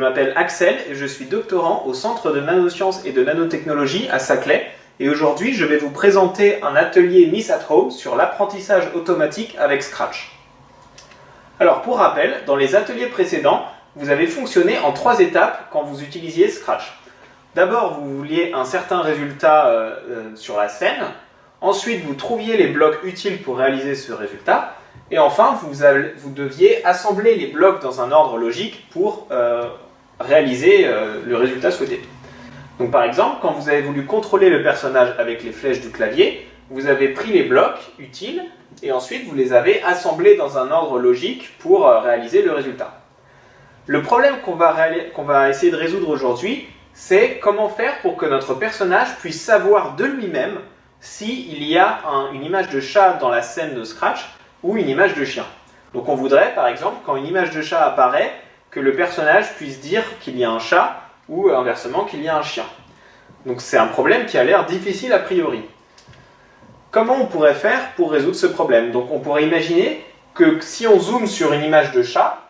m'appelle Axel et je suis doctorant au Centre de nanosciences et de nanotechnologie à Saclay. Et aujourd'hui, je vais vous présenter un atelier Miss at Home sur l'apprentissage automatique avec Scratch. Alors pour rappel, dans les ateliers précédents, vous avez fonctionné en 3 étapes quand vous utilisiez Scratch. D'abord, vous vouliez un certain résultat sur la scène. Ensuite, vous trouviez les blocs utiles pour réaliser ce résultat. Et enfin, vous deviez assembler les blocs dans un ordre logique pour réaliser le résultat souhaité. Donc par exemple, quand vous avez voulu contrôler le personnage avec les flèches du clavier, vous avez pris les blocs utiles et ensuite vous les avez assemblés dans un ordre logique pour réaliser le résultat. Le problème qu'on va essayer de résoudre aujourd'hui, c'est comment faire pour que notre personnage puisse savoir de lui-même s'il y a une image de chat dans la scène de Scratch ou une image de chien. Donc on voudrait, par exemple, quand une image de chat apparaît, que le personnage puisse dire qu'il y a un chat ou inversement qu'il y a un chien. Donc c'est un problème qui a l'air difficile a priori. Comment on pourrait faire pour résoudre ce problème? Donc on pourrait imaginer que si on zoome sur une image de chat,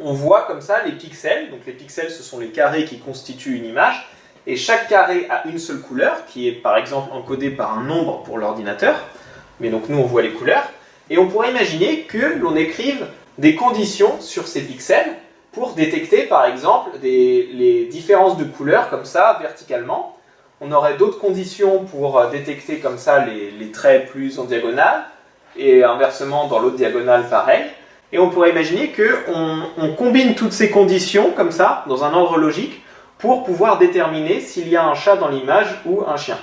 on voit comme ça les pixels. Donc les pixels, ce sont les carrés qui constituent une image. Et chaque carré a une seule couleur, qui est par exemple encodée par un nombre pour l'ordinateur. Mais donc nous, on voit les couleurs. Et on pourrait imaginer que l'on écrive des conditions sur ces pixels pour détecter par exemple les différences de couleurs comme ça verticalement. On aurait d'autres conditions pour détecter comme ça les traits plus en diagonale et inversement dans l'autre diagonale pareil. Et on pourrait imaginer qu'on combine toutes ces conditions comme ça dans un ordre logique pour pouvoir déterminer s'il y a un chat dans l'image ou un chien.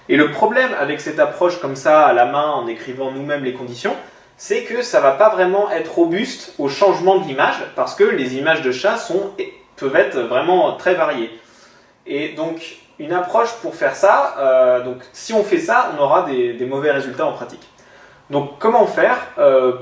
Et le problème avec cette approche comme ça à la main en écrivant nous-mêmes les conditions, c'est que ça ne va pas vraiment être robuste au changement de l'image parce que les images de chat peuvent être vraiment très variées. Et donc une approche pour faire ça, donc si on fait ça, on aura des mauvais résultats en pratique. Donc comment faire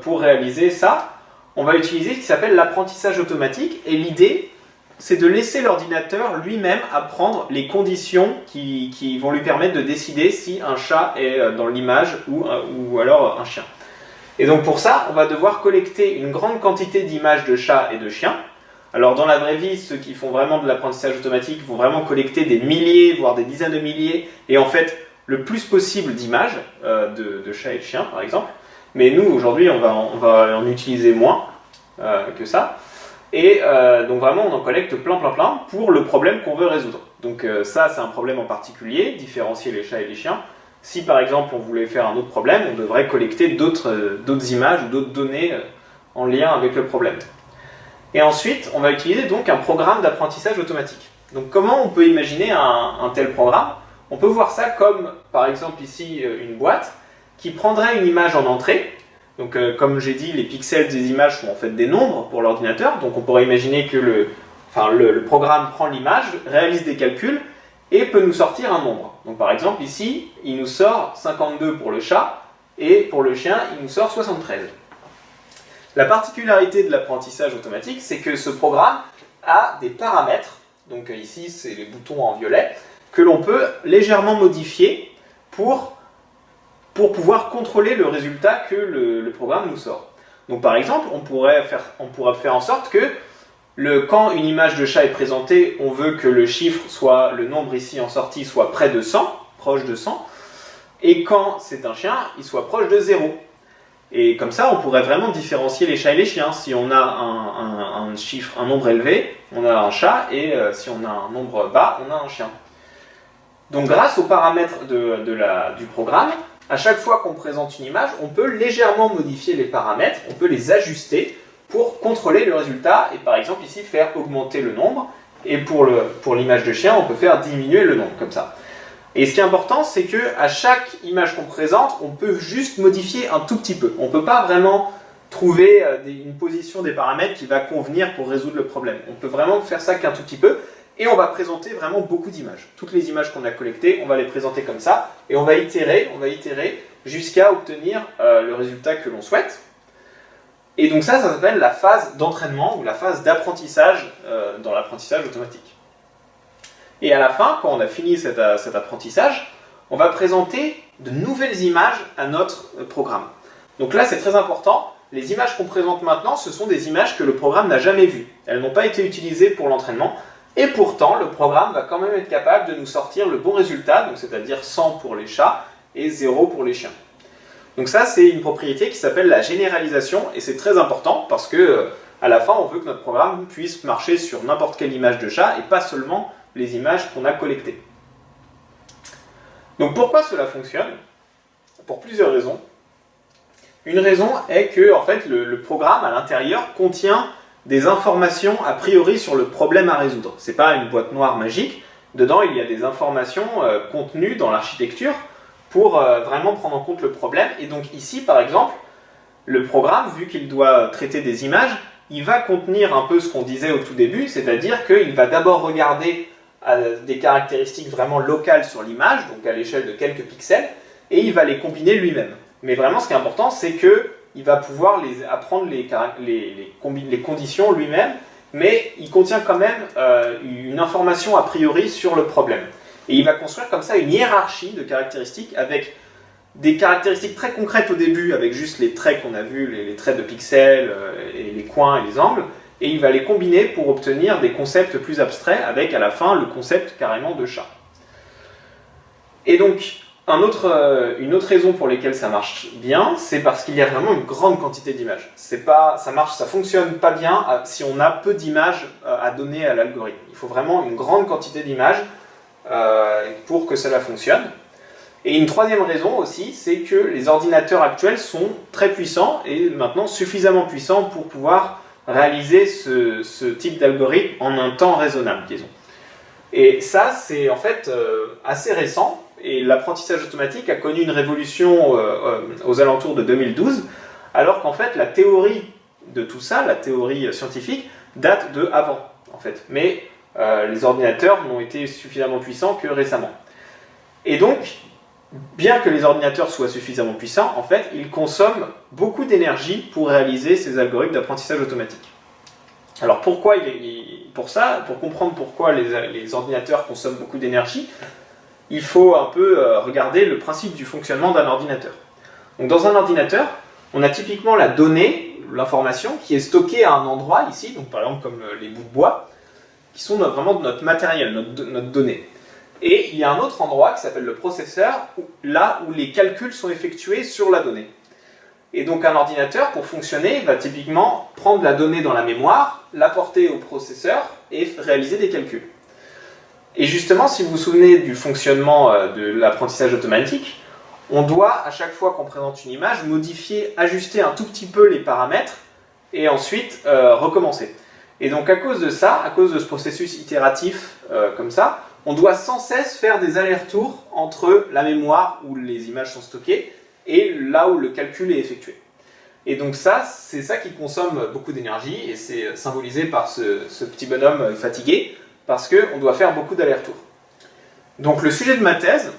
pour réaliser ça? On va utiliser ce qui s'appelle l'apprentissage automatique et l'idée, c'est de laisser l'ordinateur lui-même apprendre les conditions qui vont lui permettre de décider si un chat est dans l'image ou alors un chien. Et donc pour ça, on va devoir collecter une grande quantité d'images de chats et de chiens. Alors dans la vraie vie, ceux qui font vraiment de l'apprentissage automatique vont vraiment collecter des milliers, voire des dizaines de milliers, et en fait le plus possible d'images de chats et de chiens par exemple. Mais nous aujourd'hui, on va en utiliser moins que ça. Et donc vraiment, on en collecte plein pour le problème qu'on veut résoudre. Donc ça, c'est un problème en particulier, différencier les chats et les chiens. Si par exemple, on voulait faire un autre problème, on devrait collecter d'autres images ou d'autres données en lien avec le problème. Et ensuite, on va utiliser donc un programme d'apprentissage automatique. Donc comment on peut imaginer un tel programme? On peut voir ça comme, par exemple ici, une boîte qui prendrait une image en entrée. Donc comme j'ai dit, les pixels des images sont en fait des nombres pour l'ordinateur. Donc on pourrait imaginer que le programme prend l'image, réalise des calculs et peut nous sortir un nombre. Donc par exemple ici, il nous sort 52 pour le chat et pour le chien, il nous sort 73. La particularité de l'apprentissage automatique, c'est que ce programme a des paramètres. Donc ici, c'est les boutons en violet que l'on peut légèrement modifier pour pouvoir contrôler le résultat que le programme nous sort. Donc par exemple, on pourrait faire en sorte que quand une image de chat est présentée, on veut que le chiffre soit, le nombre ici en sortie soit près de 100, proche de 100, et quand c'est un chien, il soit proche de 0. Et comme ça, on pourrait vraiment différencier les chats et les chiens. Si on a un nombre élevé, on a un chat, et si on a un nombre bas, on a un chien. Donc grâce aux paramètres du programme, à chaque fois qu'on présente une image, on peut légèrement modifier les paramètres, on peut les ajuster pour contrôler le résultat et par exemple ici faire augmenter le nombre et pour l'image de chien, on peut faire diminuer le nombre comme ça. Et ce qui est important, c'est qu'à chaque image qu'on présente, on peut juste modifier un tout petit peu. On ne peut pas vraiment trouver une position des paramètres qui va convenir pour résoudre le problème. On peut vraiment faire ça qu'un tout petit peu. Et on va présenter vraiment beaucoup d'images. Toutes les images qu'on a collectées, on va les présenter comme ça, et on va itérer jusqu'à obtenir le résultat que l'on souhaite. Et donc ça s'appelle la phase d'entraînement ou la phase d'apprentissage dans l'apprentissage automatique. Et à la fin, quand on a fini cet apprentissage, on va présenter de nouvelles images à notre programme. Donc là, c'est très important. les images qu'on présente maintenant, ce sont des images que le programme n'a jamais vues. Elles n'ont pas été utilisées pour l'entraînement, et pourtant, le programme va quand même être capable de nous sortir le bon résultat, c'est-à-dire 100 pour les chats et 0 pour les chiens. Donc ça, c'est une propriété qui s'appelle la généralisation, et c'est très important parce que à la fin, on veut que notre programme puisse marcher sur n'importe quelle image de chat et pas seulement les images qu'on a collectées. Donc pourquoi cela fonctionne? Pour plusieurs raisons. Une raison est que en fait, le programme à l'intérieur contient des informations a priori sur le problème à résoudre. Ce n'est pas une boîte noire magique. Dedans, il y a des informations contenues dans l'architecture pour vraiment prendre en compte le problème. Et donc ici, par exemple, le programme, vu qu'il doit traiter des images, il va contenir un peu ce qu'on disait au tout début, c'est-à-dire qu'il va d'abord regarder des caractéristiques vraiment locales sur l'image, donc à l'échelle de quelques pixels, et il va les combiner lui-même. Mais vraiment, ce qui est important, c'est qu'il va pouvoir apprendre les conditions lui-même, mais il contient quand même une information a priori sur le problème. Et il va construire comme ça une hiérarchie de caractéristiques avec des caractéristiques très concrètes au début, avec juste les traits qu'on a vus, les traits de pixels, et les coins et les angles, et il va les combiner pour obtenir des concepts plus abstraits, avec à la fin le concept carrément de chat. Et donc, une autre raison pour laquelle ça marche bien, c'est parce qu'il y a vraiment une grande quantité d'images. Ça fonctionne pas bien si on a peu d'images à donner à l'algorithme. Il faut vraiment une grande quantité d'images pour que cela fonctionne. Et une troisième raison aussi, c'est que les ordinateurs actuels sont très puissants et maintenant suffisamment puissants pour pouvoir réaliser ce type d'algorithme en un temps raisonnable, disons. Et ça, c'est en fait assez récent, et l'apprentissage automatique a connu une révolution aux alentours de 2012, alors qu'en fait la théorie de tout ça, la théorie scientifique, date de avant, en fait. Mais les ordinateurs n'ont été suffisamment puissants que récemment. Et donc, bien que les ordinateurs soient suffisamment puissants, en fait, ils consomment beaucoup d'énergie pour réaliser ces algorithmes d'apprentissage automatique. Alors pourquoi pour comprendre pourquoi les ordinateurs consomment beaucoup d'énergie, il faut un peu regarder le principe du fonctionnement d'un ordinateur. Donc dans un ordinateur, on a typiquement la donnée, l'information, qui est stockée à un endroit ici, donc par exemple comme les bouts de bois, qui sont vraiment notre matériel, notre donnée. Et il y a un autre endroit qui s'appelle le processeur, là où les calculs sont effectués sur la donnée. Et donc un ordinateur, pour fonctionner, va typiquement prendre la donnée dans la mémoire, l'apporter au processeur et réaliser des calculs. Et justement, si vous vous souvenez du fonctionnement de l'apprentissage automatique, on doit, à chaque fois qu'on présente une image, modifier, ajuster un tout petit peu les paramètres et ensuite recommencer. Et donc à cause de ça, à cause de ce processus itératif comme ça, on doit sans cesse faire des allers-retours entre la mémoire où les images sont stockées et là où le calcul est effectué. Et donc ça, c'est ça qui consomme beaucoup d'énergie, et c'est symbolisé par ce petit bonhomme fatigué, parce qu'on doit faire beaucoup d'allers-retours. Donc le sujet de ma thèse,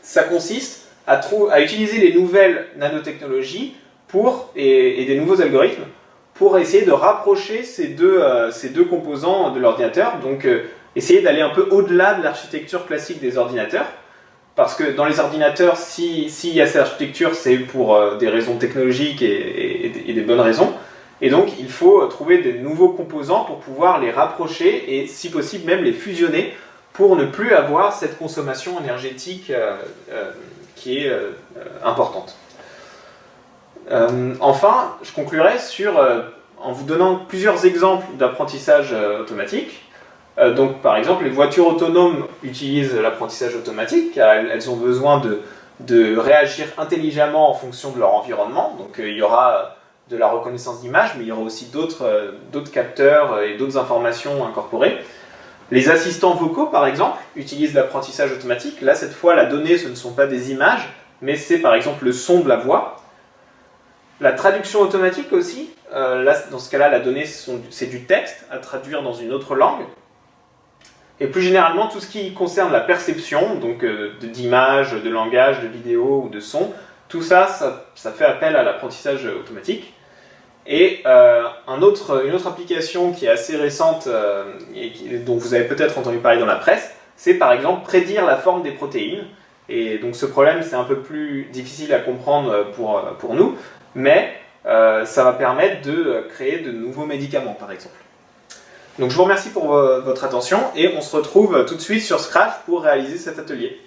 ça consiste à utiliser les nouvelles nanotechnologies et des nouveaux algorithmes pour essayer de rapprocher ces deux composants de l'ordinateur, donc essayer d'aller un peu au-delà de l'architecture classique des ordinateurs, parce que dans les ordinateurs, s'il y a cette architecture, c'est pour des raisons technologiques et des bonnes raisons, et donc il faut trouver des nouveaux composants pour pouvoir les rapprocher et si possible même les fusionner pour ne plus avoir cette consommation énergétique qui est importante. Enfin, je conclurai en vous donnant plusieurs exemples d'apprentissage automatique. Donc par exemple, les voitures autonomes utilisent l'apprentissage automatique car elles ont besoin de réagir intelligemment en fonction de leur environnement. Donc il y aura de la reconnaissance d'image, mais il y aura aussi d'autres capteurs et d'autres informations incorporées. Les assistants vocaux, par exemple, utilisent l'apprentissage automatique. Là, cette fois, la donnée, ce ne sont pas des images, mais c'est par exemple le son de la voix. La traduction automatique aussi, là, dans ce cas-là, la donnée, c'est du texte à traduire dans une autre langue. Et plus généralement, tout ce qui concerne la perception, donc d'images, de langage, de vidéos ou de sons, tout ça fait appel à l'apprentissage automatique. Et une autre application qui est assez récente et dont vous avez peut-être entendu parler dans la presse, c'est par exemple prédire la forme des protéines. Et donc ce problème, c'est un peu plus difficile à comprendre pour nous, mais ça va permettre de créer de nouveaux médicaments par exemple. Donc je vous remercie pour votre attention et on se retrouve tout de suite sur Scratch pour réaliser cet atelier.